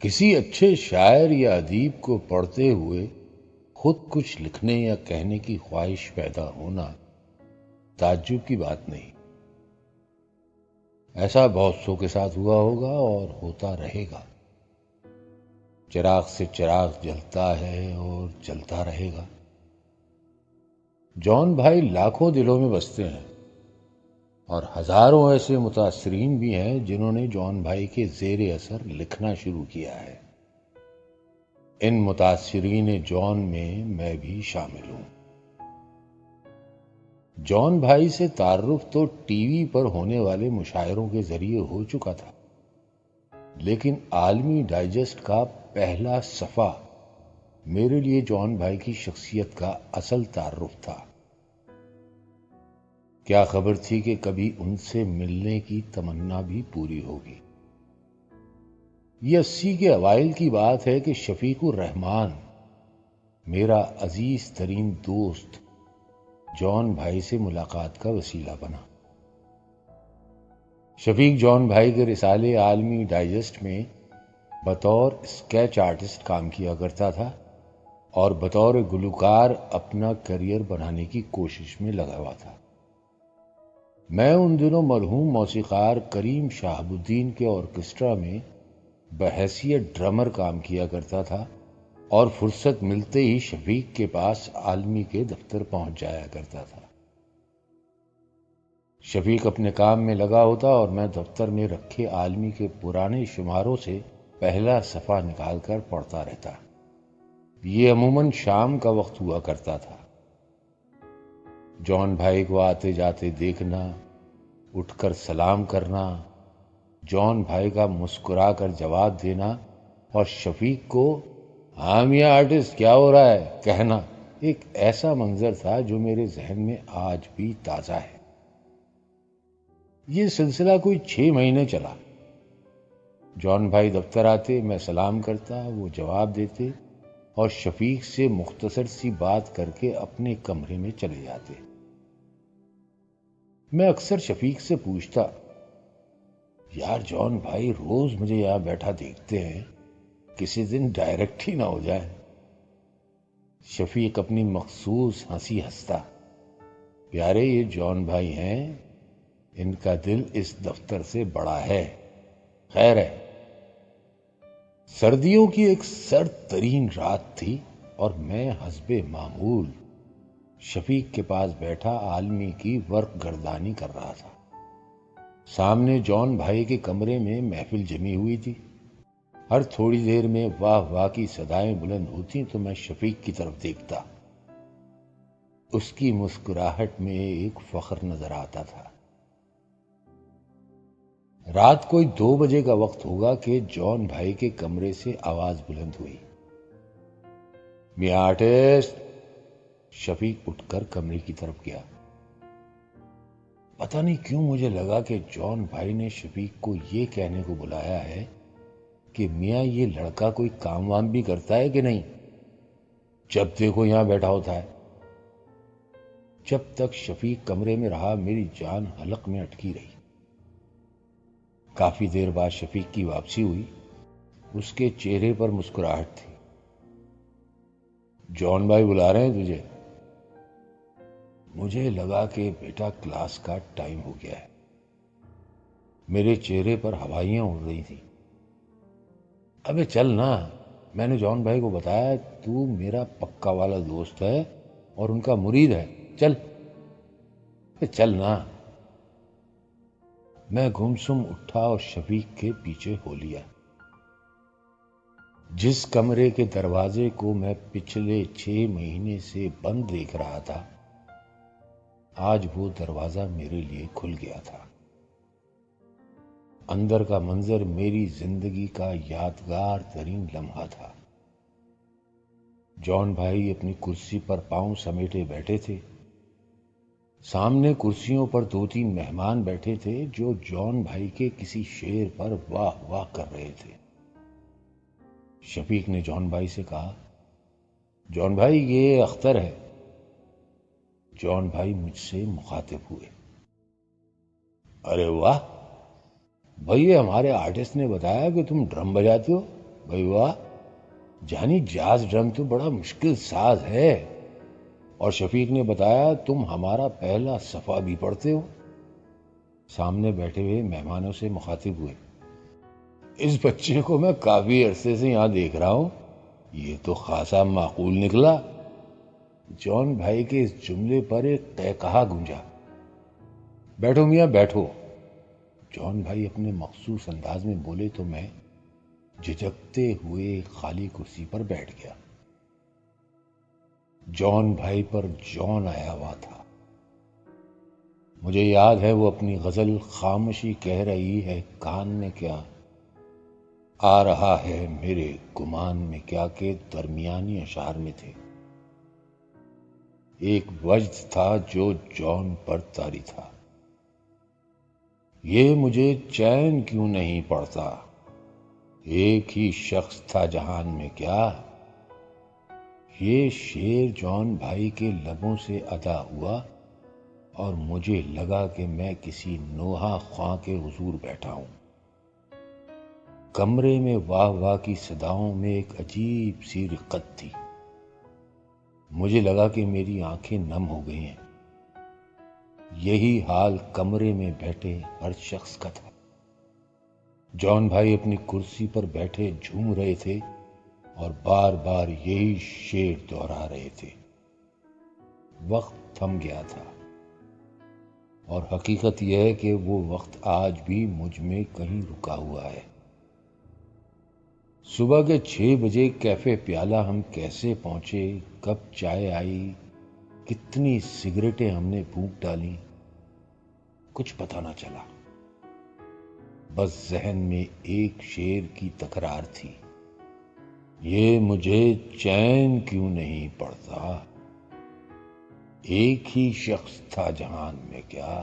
کسی اچھے شاعر یا ادیب کو پڑھتے ہوئے خود کچھ لکھنے یا کہنے کی خواہش پیدا ہونا تعجب کی بات نہیں۔ ایسا بہت سو کے ساتھ ہوا ہوگا اور ہوتا رہے گا۔ چراغ سے چراغ جلتا ہے اور جلتا رہے گا۔ جان بھائی لاکھوں دلوں میں بستے ہیں، اور ہزاروں ایسے متاثرین بھی ہیں جنہوں نے جان بھائی کے زیر اثر لکھنا شروع کیا ہے۔ ان متاثرین جان میں بھی شامل ہوں۔ جان بھائی سے تعارف تو ٹی وی پر ہونے والے مشاعروں کے ذریعے ہو چکا تھا، لیکن عالمی ڈائجسٹ کا پہلا صفحہ میرے لیے جان بھائی کی شخصیت کا اصل تعارف تھا۔ کیا خبر تھی کہ کبھی ان سے ملنے کی تمنا بھی پوری ہوگی۔ یہ 80 کے اوائل کی بات ہے کہ شفیق الرحمان، میرا عزیز ترین دوست، جان بھائی سے ملاقات کا وسیلہ بنا۔ شفیق جان بھائی کے رسالے عالمی ڈائجسٹ میں بطور اسکیچ آرٹسٹ کام کیا کرتا تھا اور بطور گلوکار اپنا کیریئر بنانے کی کوشش میں لگا ہوا تھا۔ میں ان دنوں مرحوم موسیقار کریم شہاب الدین کے آرکیسٹرا میں بحیثیت ڈرمر کام کیا کرتا تھا، اور فرصت ملتے ہی شفیق کے پاس عالمی کے دفتر پہنچ جایا کرتا تھا۔ شفیق اپنے کام میں لگا ہوتا اور میں دفتر میں رکھے عالمی کے پرانے شماروں سے پہلا صفحہ نکال کر پڑھتا رہتا۔ یہ عموماً شام کا وقت ہوا کرتا تھا۔ جان بھائی کو آتے جاتے دیکھنا، اٹھ کر سلام کرنا، جان بھائی کا مسکرا کر جواب دینا، اور شفیق کو "ہاں میاں آرٹسٹ کیا ہو رہا ہے" کہنا ایک ایسا منظر تھا جو میرے ذہن میں آج بھی تازہ ہے۔ یہ سلسلہ کوئی 6 مہینے چلا۔ جان بھائی دفتر آتے، میں سلام کرتا، وہ جواب دیتے، اور شفیق سے مختصر سی بات کر کے اپنے کمرے میں چلے جاتے۔ میں اکثر شفیق سے پوچھتا، یار جان بھائی روز مجھے یہاں بیٹھا دیکھتے ہیں، کسی دن ڈائریکٹ ہی نہ ہو جائے۔ شفیق اپنی مخصوص ہنسی ہنستا، پیارے یہ جان بھائی ہیں، ان کا دل اس دفتر سے بڑا ہے، خیر ہے۔ سردیوں کی ایک سرد ترین رات تھی، اور میں حسب معمول شفیق کے پاس بیٹھا عالمی کی ورق گردانی کر رہا تھا۔ سامنے جان بھائی کے کمرے میں محفل جمی ہوئی تھی۔ ہر تھوڑی دیر میں واہ واہ کی صدائیں بلند ہوتی تو میں شفیق کی طرف دیکھتا۔ اس کی مسکراہٹ میں ایک فخر نظر آتا تھا۔ رات کوئی 2 بجے کا وقت ہوگا کہ جان بھائی کے کمرے سے آواز بلند ہوئی، میاں آرٹسٹ۔ شفیق اٹھ کر کمرے کی طرف گیا۔ پتہ نہیں کیوں مجھے لگا کہ جان بھائی نے شفیق کو یہ کہنے کو بلایا ہے کہ میاں یہ لڑکا کوئی کام وام بھی کرتا ہے کہ نہیں، جب دیکھو یہاں بیٹھا ہوتا ہے۔ جب تک شفیق کمرے میں رہا میری جان حلق میں اٹکی رہی۔ کافی دیر بعد شفیق کی واپسی ہوئی۔ اس کے چہرے پر مسکراہٹ تھی۔ جان بھائی بلا رہے ہیں تجھے۔ مجھے لگا کہ بیٹا کلاس کا ٹائم ہو گیا ہے۔ میرے چہرے پر ہوائیاں اڑ رہی تھیں۔ ابے چل نا، میں نے جان بھائی کو بتایا تو میرا پکا والا دوست ہے اور ان کا مرید ہے، چل چل نا۔ میں گمسم اٹھا اور شفیق کے پیچھے ہو لیا۔ جس کمرے کے دروازے کو میں پچھلے 6 مہینے سے بند دیکھ رہا تھا، آج وہ دروازہ میرے لیے کھل گیا تھا۔ اندر کا منظر میری زندگی کا یادگار ترین لمحہ تھا۔ جان بھائی اپنی کرسی پر پاؤں سمیٹے بیٹھے تھے۔ سامنے کرسیوں پر 2-3 مہمان بیٹھے تھے جو جان بھائی کے کسی شعر پر واہ واہ کر رہے تھے۔ شفیق نے جان بھائی سے کہا، جان بھائی یہ اختر ہے۔ جان بھائی مجھ سے مخاطب ہوئے، ارے واہ بھائی، ہمارے آرٹسٹ نے بتایا کہ تم ڈرم بجاتے ہو، بھائی واہ، جانی جاز ڈرم تو بڑا مشکل ساز ہے، اور شفیق نے بتایا تم ہمارا پہلا صفحہ بھی پڑھتے ہو۔ سامنے بیٹھے ہوئے مہمانوں سے مخاطب ہوئے، اس بچے کو میں کافی عرصے سے یہاں دیکھ رہا ہوں، یہ تو خاصا معقول نکلا۔ جان بھائی کے اس جملے پر ایک قہقہا گونجا۔ بیٹھو میاں بیٹھو، جان بھائی اپنے مخصوص انداز میں بولے تو میں جھجکتے ہوئے خالی کرسی پر بیٹھ گیا۔ جان بھائی پر جان آیا ہوا تھا۔ مجھے یاد ہے وہ اپنی غزل خاموشی کہہ رہی ہے کان میں کیا، آ رہا ہے میرے گمان میں کیا کے درمیانی اشعار میں تھے۔ ایک وجد تھا جو جان پر طاری تھا، یہ مجھے چین کیوں نہیں پڑتا، ایک ہی شخص تھا جہان میں کیا۔ یہ شعر جان بھائی کے لبوں سے ادا ہوا اور مجھے لگا کہ میں کسی نوحہ خواں کے حضور بیٹھا ہوں۔ کمرے میں واہ واہ کی صداؤں میں ایک عجیب سی رقت تھی۔ مجھے لگا کہ میری آنکھیں نم ہو گئی ہیں۔ یہی حال کمرے میں بیٹھے ہر شخص کا تھا۔ جان بھائی اپنی کرسی پر بیٹھے جھوم رہے تھے اور بار بار یہی شعر دہرا رہے تھے۔ وقت تھم گیا تھا، اور حقیقت یہ ہے کہ وہ وقت آج بھی مجھ میں کہیں رکا ہوا ہے۔ صبح کے 6 بجے کیفے پیالہ ہم کیسے پہنچے، کب چائے آئی، کتنی سگریٹیں ہم نے پھونک ڈالی، کچھ پتہ نہ چلا۔ بس ذہن میں ایک شعر کی تکرار تھی، یہ مجھے چین کیوں نہیں پڑتا، ایک ہی شخص تھا جہان میں کیا۔